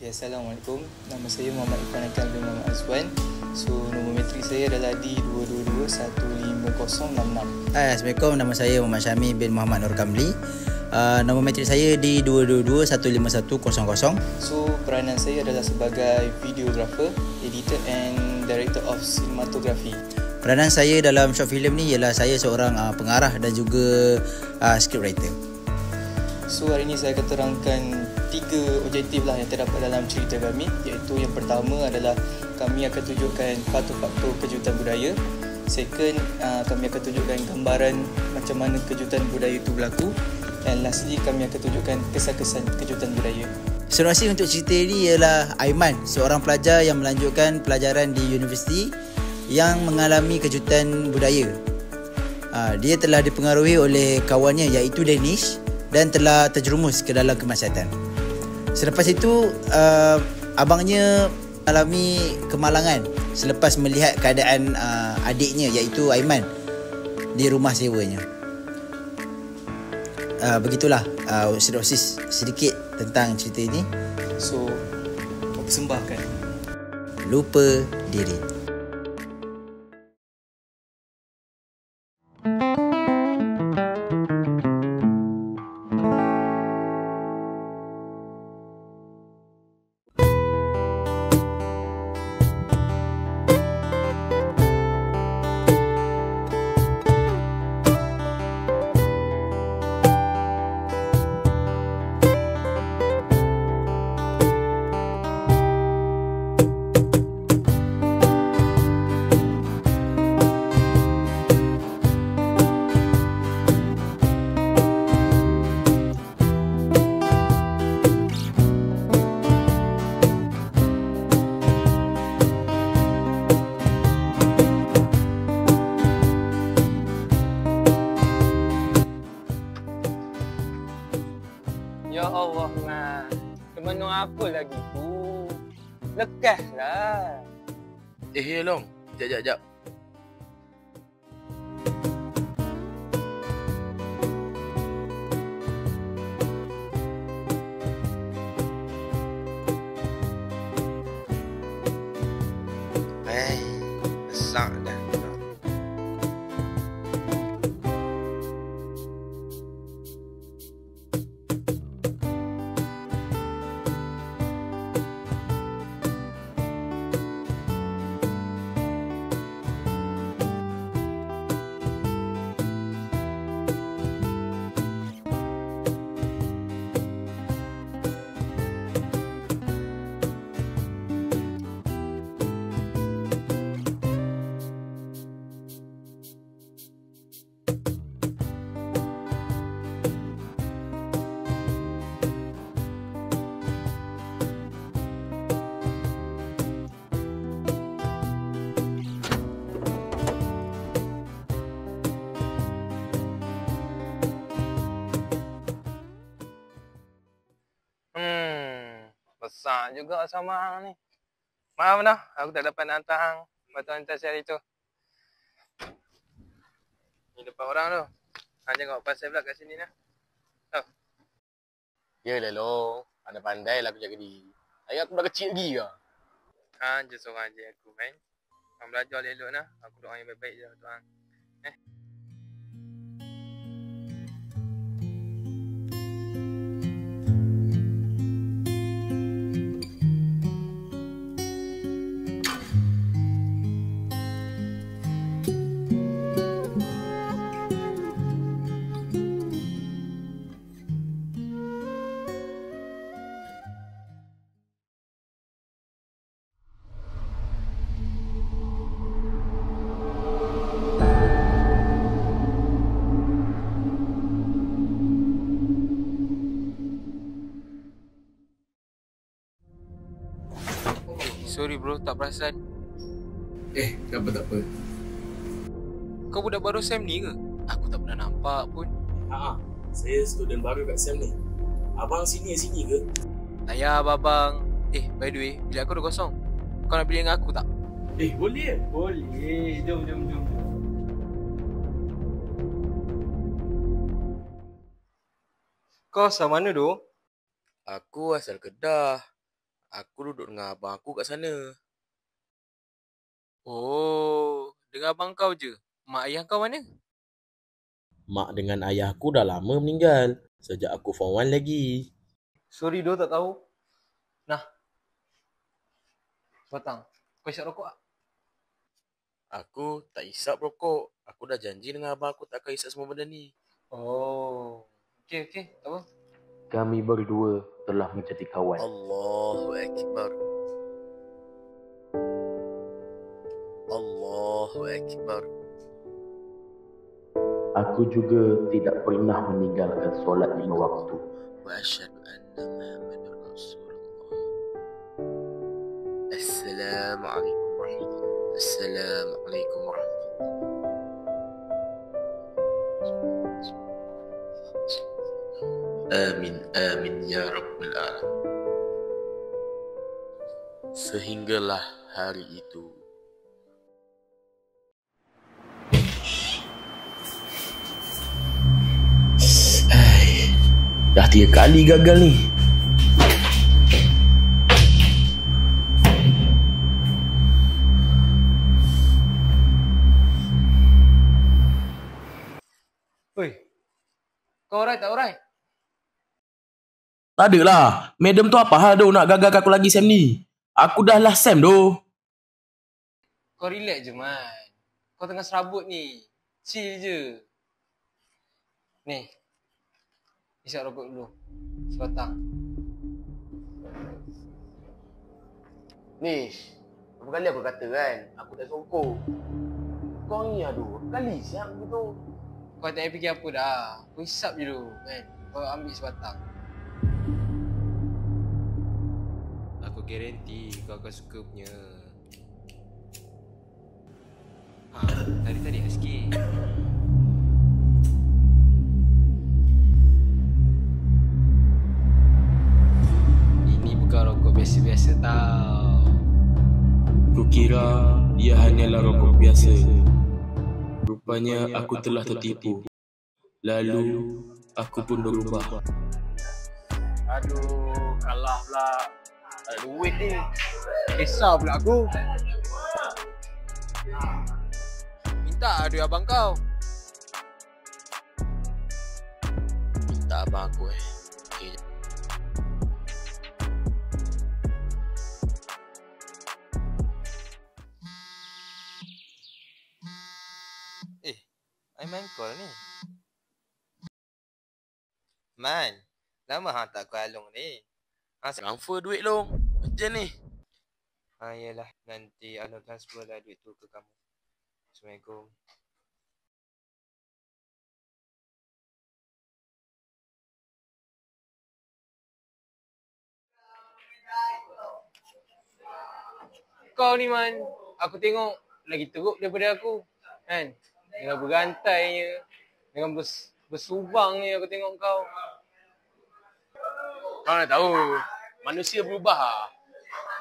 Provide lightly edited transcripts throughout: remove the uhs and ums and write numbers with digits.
Okay, Assalamualaikum. Nama saya Muhammad Irfan Akan bin Muhammad Azwan. So, nombor matrik saya adalah D222-15066. Assalamualaikum. Nama saya Muhammad Syami bin Muhammad Nur Kamli. Nombor matrik saya D222-15100. So, peranan saya adalah sebagai videographer, editor and director of cinematography. Peranan saya dalam short film ni ialah saya seorang pengarah dan juga scriptwriter. So, hari ini saya akan terangkan 3 objektif lah yang terdapat dalam cerita kami, iaitu yang pertama adalah kami akan tunjukkan faktor-faktor kejutan budaya. Second, kami akan tunjukkan gambaran macam mana kejutan budaya itu berlaku. Dan lastly, kami akan tunjukkan kesan-kesan kejutan budaya. Sinopsis untuk cerita ini ialah Aiman, seorang pelajar yang melanjutkan pelajaran di universiti yang mengalami kejutan budaya. Dia telah dipengaruhi oleh kawannya iaitu Danish dan telah terjerumus ke dalam kemaksiatan. Selepas itu, abangnya mengalami kemalangan selepas melihat keadaan adiknya iaitu Aiman di rumah sewanya. Begitulah sinopsis sedikit tentang cerita ini. So, persembahkan Lupa Diri. Ya Allah, Mat. Temenung apa lagi tu? Lekaslah. Long. Jap. Besar dah. Besar juga sama hang ni. Maaf dah, aku tak dapat nak hantar hang batu antas hari tu. Ni depan orang tu. Hang tengok pasal pula kat sini dah. Oh. Yelah Long. Pandai-pandai lah aku jaga diri. Ayah aku dah kecil lagi ke? Hang je seorang je aku main. Hang belajar elok lah. Aku doa yang baik-baik je untuk hang. Sorry bro, tak perasan. Tak apa. Kau budak baru SEM ni ke? Aku tak pernah nampak pun. Saya student baru kat SEM ni. Abang sini ke? Tak payah abang. By the way, bilik aku dah kosong. Kau nak bilik dengan aku tak? Boleh. Boleh. Jom. Kau asal mana tu? Aku asal Kedah. Aku duduk dengan abang aku kat sana. Oh, dengan abang kau je. Mak ayah kau mana? Mak dengan ayah aku dah lama meninggal. Sejak aku form 1 lagi. Sorry doh, tak tahu. Nah, batang. Kau isap rokok tak? Aku tak isap rokok. Aku dah janji dengan abang aku tak akan isap semua benda ni. Oh. Okey, tak apa. Kami berdua telah menjadi kawan. Allahu Akbar. Allahu Akbar. Aku juga tidak pernah meninggalkan solat 5 waktu. Wa asyhadu anna Muhammadar Rasulullah. Assalamualaikum warahmatullahi. Assalamualaikum warahmatullahi. Amin, amin ya Rabbal Alamin. Sehinggalah hari itu. Dah 3 kali gagal ni. Oi. Kau alright tak alright? Tak adalah. Madam tu apa hal doh nak gagalkan aku lagi Sam ni? Aku dah last Sam doh. Kau relax je, Man. Kau tengah serabut ni. Chill je. Ni. Isap rokok dulu. Sebatang. Nish, berapa kali aku kata kan, aku tak songkok. Kau ni aduh, kali siap gitu. Kau tak payah fikir apa dah. Kau isap je dulu, kan? Kau ambil sebatang. Aku garanti kau akan suka punya. Tarik sikit. Ini bukan rokok biasa-biasa tau. Kukira ia hanyalah rokok biasa. Rupanya aku telah tertipu. Lalu aku pun berubah. Aduh, kalah pula. Tak ada duit ni. Kisah pula aku. Minta duit abang kau. Minta abang aku Okay. Aiman call ni. Man, lama hang tak call Along ni. Transfer duit long. Macam ni. Yelah, nanti Along transfer lah duit tu ke kamu. Assalamualaikum. Kau ni Man, aku tengok lagi teruk daripada aku. Kan? Dengan berantainya, dengan bersubangnya aku tengok kau. Kau nak tahu, manusia berubah lah.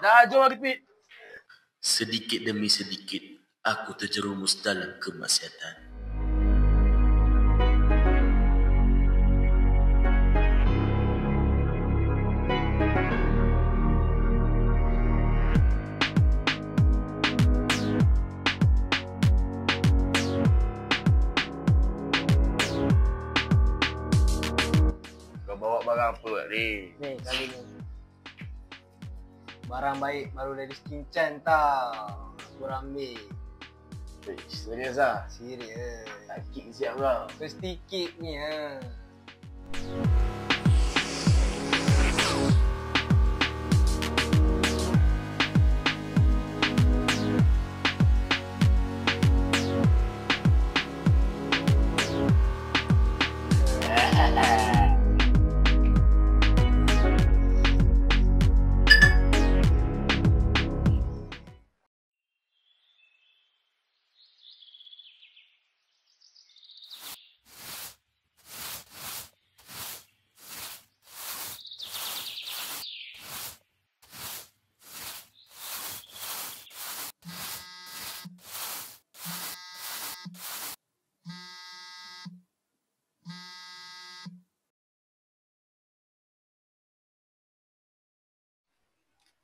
Dah, jom repeat. Sedikit demi sedikit, aku terjerumus dalam kemaksiatan. Kau bawa barang apa ni? Ni, kali ni. Barang baik baru dari Skin Chan tau. Aku ambil. Serius lah? Serius. Sakit siap kau. First ticket ni ha.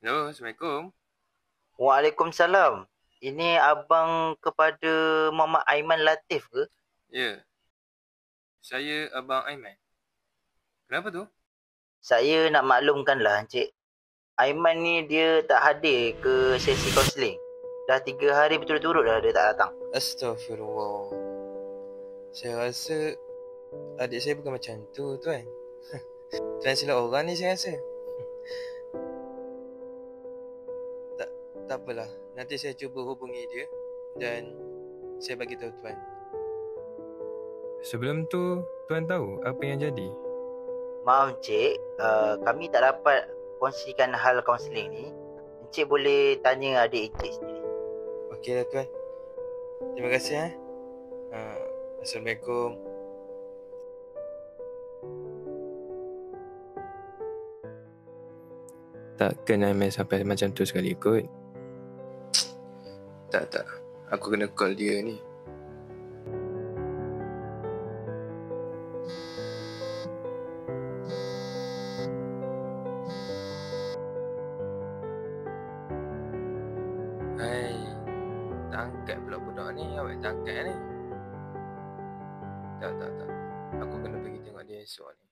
Hello, Assalamualaikum. Waalaikumsalam. Ini abang kepada Muhammad Aiman Latif ke? Ya. Saya Abang Aiman. Kenapa tu? Saya nak maklumkanlah Encik. Aiman ni dia tak hadir ke sesi kaunseling. Dah 3 hari berturut-turut dah dia tak datang. Astaghfirullah. Saya rasa adik saya bukan macam tu, tuan. Translate orang ni saya rasa. Tak apalah. Nanti saya cuba hubungi dia dan saya bagi tahu tuan. Sebelum tu, tuan tahu apa yang jadi? Maaf Encik, kami tak dapat kongsikan hal kaunseling ni. Encik boleh tanya adik Encik sendiri. Okeylah tuan. Terima kasih. Assalamualaikum. Takkan Aiman sampai macam tu sekali kot. Tak. Aku kena call dia ni. Hai. Tak angkat pula budak ni. Awak tak angkat ni. Tak. Aku kena pergi tengok dia esok ni.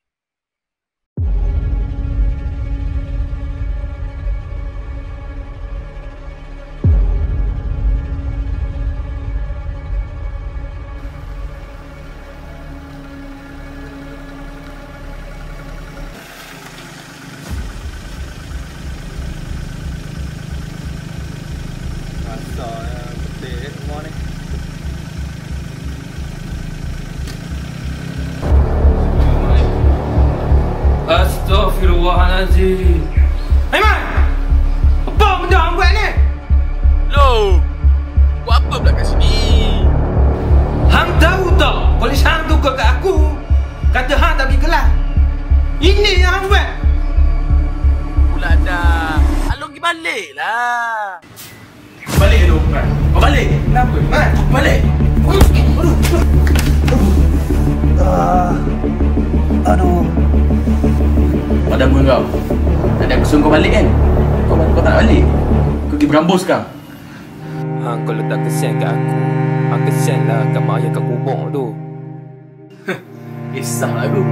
Astaghfirullahaladzim. Aiman! Apa benda hang buat ni? Loh, buat apa pula kat sini? Hang tahu tak? Polis hang tu kat aku. Kata hang tak pergi kelas. Ini yang hang buat. Pula dah. Along pergi balik lah. Balik dulu, Aiman. Kau balik. Kenapa? Aiman, balik. Aduh. Pada apa kau? Tadi aku suruh kau balik kan? Kau tak nak balik? Kau pergi berambus sekarang? Hang kalau tak kesian kat aku, hang kesian lah kat mak ayah kat kubur tu. Kisah lah aku.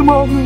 Bangun.